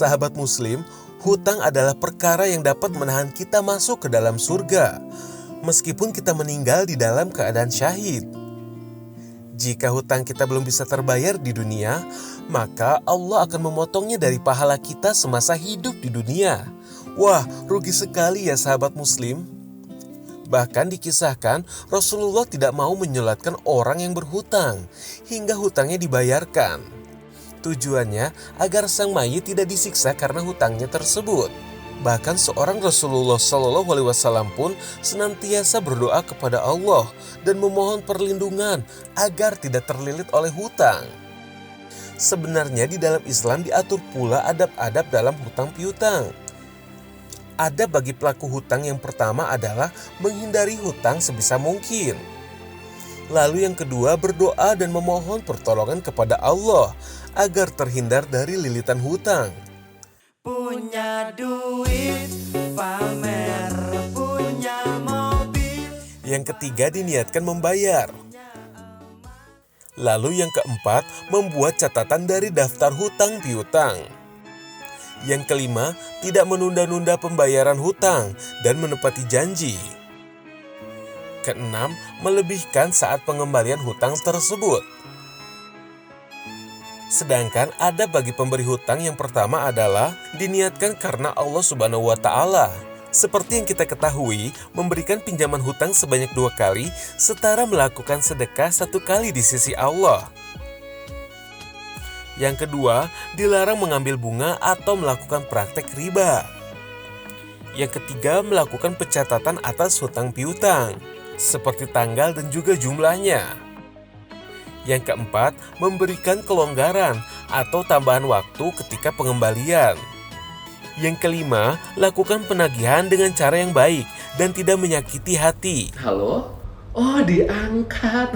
Sahabat Muslim, hutang adalah perkara yang dapat menahan kita masuk ke dalam surga, meskipun kita meninggal di dalam keadaan syahid. Jika hutang kita belum bisa terbayar di dunia, maka Allah akan memotongnya dari pahala kita semasa hidup di dunia. Wah, rugi sekali ya sahabat Muslim. Bahkan dikisahkan Rasulullah tidak mau menyolatkan orang yang berhutang hingga hutangnya dibayarkan. Tujuannya agar sang mayit tidak disiksa karena hutangnya tersebut. Bahkan seorang Rasulullah SAW pun senantiasa berdoa kepada Allah dan memohon perlindungan agar tidak terlilit oleh hutang. Sebenarnya di dalam Islam diatur pula adab-adab dalam hutang piutang. Adab bagi pelaku hutang yang pertama adalah menghindari hutang sebisa mungkin. Lalu yang kedua, berdoa dan memohon pertolongan kepada Allah agar terhindar dari lilitan hutang. Punya duit, pamer, punya mobil. Yang ketiga, diniatkan membayar. Lalu yang keempat, membuat catatan dari daftar hutang piutang. Yang kelima, tidak menunda-nunda pembayaran hutang dan menepati janji. Keenam, melebihkan saat pengembalian hutang tersebut. Sedangkan adab bagi pemberi hutang yang pertama adalah diniatkan karena Allah Subhanahu wa Ta'ala. Seperti yang kita ketahui, memberikan pinjaman hutang sebanyak 2 kali setara melakukan sedekah 1 kali di sisi Allah. Yang kedua, dilarang mengambil bunga atau melakukan praktek riba. Yang ketiga, melakukan pencatatan atas hutang piutang, seperti tanggal dan juga jumlahnya. Yang keempat, memberikan kelonggaran atau tambahan waktu ketika pengembalian. Yang kelima, lakukan penagihan dengan cara yang baik dan tidak menyakiti hati. Halo? Oh, diangkat.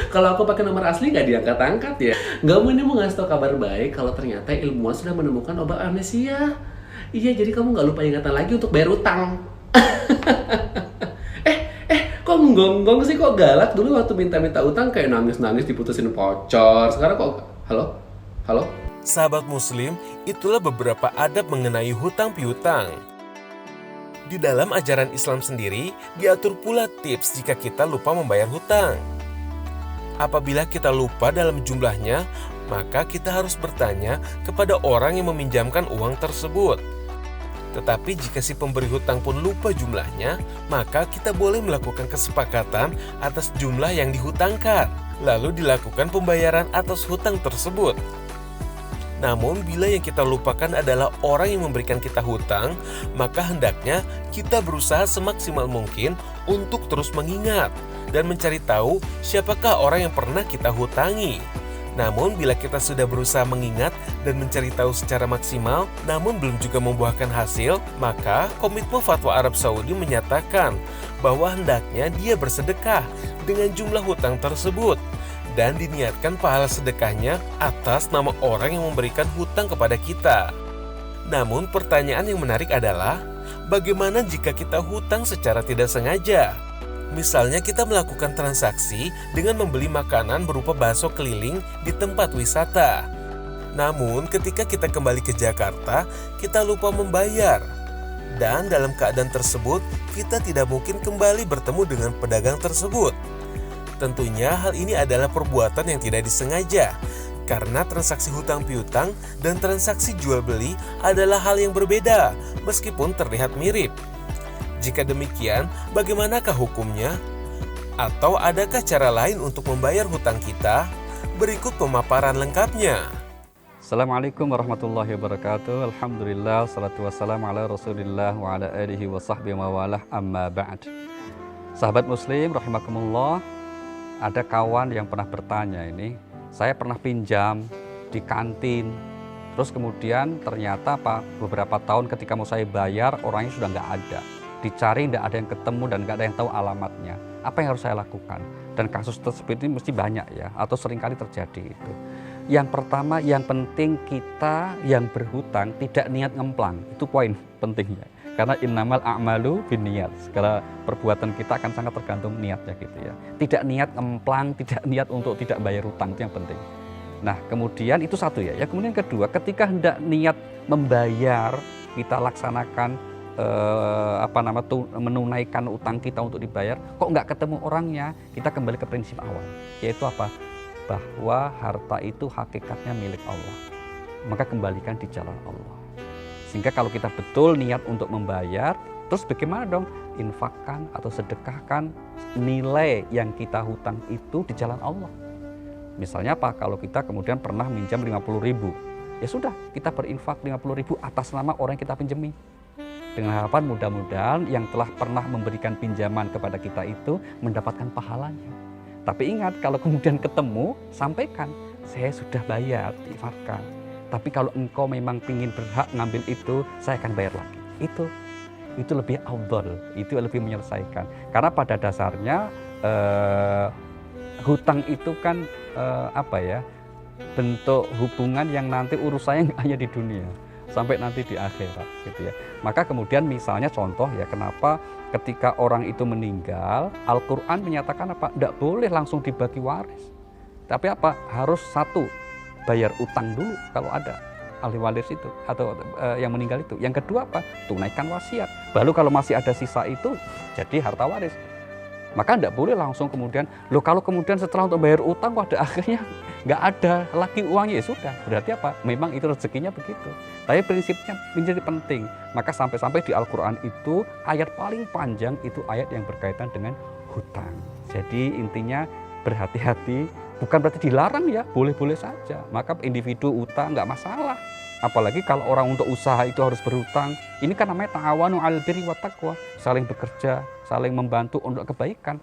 Kalau aku pakai nomor asli nggak diangkat-angkat ya. Nggak mau ngasih tau kabar baik kalau ternyata ilmuwan sudah menemukan obat amnesia. Iya, jadi kamu nggak lupa ingatan lagi untuk bayar utang. Kok nggonggong sih, kok galak? Dulu waktu minta-minta utang kayak nangis-nangis diputusin pacar. Sekarang kok halo? Sahabat Muslim, itulah beberapa adab mengenai hutang piutang. Di dalam ajaran Islam sendiri, diatur pula tips jika kita lupa membayar hutang. Apabila kita lupa dalam jumlahnya, maka kita harus bertanya kepada orang yang meminjamkan uang tersebut. Tetapi jika si pemberi hutang pun lupa jumlahnya, maka kita boleh melakukan kesepakatan atas jumlah yang dihutangkan, lalu dilakukan pembayaran atas hutang tersebut. Namun bila yang kita lupakan adalah orang yang memberikan kita hutang, maka hendaknya kita berusaha semaksimal mungkin untuk terus mengingat dan mencari tahu siapakah orang yang pernah kita hutangi. Namun bila kita sudah berusaha mengingat dan mencari tahu secara maksimal, namun belum juga membuahkan hasil, maka Komitmen Fatwa Arab Saudi menyatakan bahwa hendaknya dia bersedekah dengan jumlah hutang tersebut dan diniatkan pahala sedekahnya atas nama orang yang memberikan hutang kepada kita. Namun pertanyaan yang menarik adalah, bagaimana jika kita hutang secara tidak sengaja? Misalnya kita melakukan transaksi dengan membeli makanan berupa bakso keliling di tempat wisata. Namun ketika kita kembali ke Jakarta, kita lupa membayar. Dan dalam keadaan tersebut, kita tidak mungkin kembali bertemu dengan pedagang tersebut. Tentunya hal ini adalah perbuatan yang tidak disengaja, karena transaksi hutang piutang dan transaksi jual beli adalah hal yang berbeda, meskipun terlihat mirip. Jika demikian, bagaimanakah hukumnya? Atau adakah cara lain untuk membayar hutang kita? Berikut pemaparan lengkapnya. Assalamualaikum warahmatullahi wabarakatuh. Alhamdulillah, salatu wassalamu ala rasulillah wa ala alihi wa sahbihi wa walah, amma ba'd. Sahabat Muslim, rahimakumullah, ada kawan yang pernah bertanya ini, saya pernah pinjam di kantin, terus kemudian ternyata beberapa tahun ketika mau saya bayar, orangnya sudah nggak ada. Dicari, tidak ada yang ketemu dan nggak ada yang tahu alamatnya. Apa yang harus saya lakukan? Dan kasus tersebut ini mesti banyak ya, atau seringkali terjadi itu. Yang pertama, yang penting kita yang berhutang tidak niat ngemplang. Itu poin pentingnya. Karena innamal a'malu binniyat. Segala perbuatan kita akan sangat tergantung niatnya gitu ya. Tidak niat ngemplang, tidak niat untuk tidak bayar hutang, itu yang penting. Nah, kemudian itu satu ya. Kemudian kedua, ketika hendak niat membayar, kita laksanakan menunaikan utang kita untuk dibayar, kok nggak ketemu orangnya, kita kembali ke prinsip awal, yaitu apa? Bahwa harta itu hakikatnya milik Allah, maka kembalikan di jalan Allah. Sehingga kalau kita betul niat untuk membayar, terus bagaimana dong? Infakkan atau sedekahkan nilai yang kita hutang itu di jalan Allah. Misalnya apa? Kalau kita kemudian pernah minjam 50.000, ya sudah, kita berinfak 50.000 atas nama orang yang kita pinjami. Dengan harapan mudah-mudahan yang telah pernah memberikan pinjaman kepada kita itu mendapatkan pahalanya. Tapi ingat, kalau kemudian ketemu, sampaikan, saya sudah bayar, diinfakkan. Tapi kalau engkau memang ingin berhak ngambil itu, saya akan bayar lagi. Itu lebih afdal, itu lebih menyelesaikan. Karena pada dasarnya hutang itu kan bentuk hubungan yang nanti urusannya hanya di dunia sampai nanti di akhirat gitu ya. Maka kemudian misalnya contoh ya, kenapa ketika orang itu meninggal, Al-Qur'an menyatakan apa? Tidak boleh langsung dibagi waris. Tapi apa? Harus satu, bayar utang dulu kalau ada ahli waris itu atau yang meninggal itu. Yang kedua apa? Tunaikan wasiat. Baru kalau masih ada sisa itu jadi harta waris. Maka tidak boleh langsung kemudian, kalau kemudian setelah untuk bayar utang pada akhirnya nggak ada lagi uangnya, ya sudah. Berarti apa? Memang itu rezekinya begitu. Tapi prinsipnya menjadi penting. Maka sampai-sampai di Al-Quran itu ayat paling panjang itu ayat yang berkaitan dengan hutang. Jadi intinya berhati-hati, bukan berarti dilarang ya, boleh-boleh saja. Maka individu utang nggak masalah. Apalagi kalau orang untuk usaha itu harus berhutang. Ini kan namanya ta'awanu 'alal birri wat taqwa, saling bekerja, saling membantu untuk kebaikan.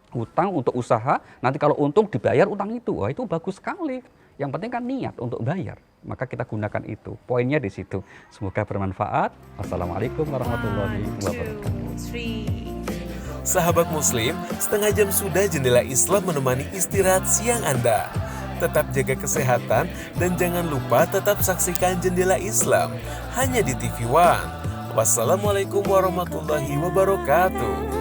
Hutang untuk usaha, nanti kalau untung dibayar utang itu, wah itu bagus sekali. Yang penting kan niat untuk bayar, maka kita gunakan itu. Poinnya di situ. Semoga bermanfaat. Wassalamualaikum warahmatullahi wabarakatuh. Sahabat Muslim, setengah jam sudah Jendela Islam menemani istirahat siang Anda. Tetap jaga kesehatan dan jangan lupa tetap saksikan Jendela Islam hanya di TV One. Wassalamualaikum warahmatullahi wabarakatuh.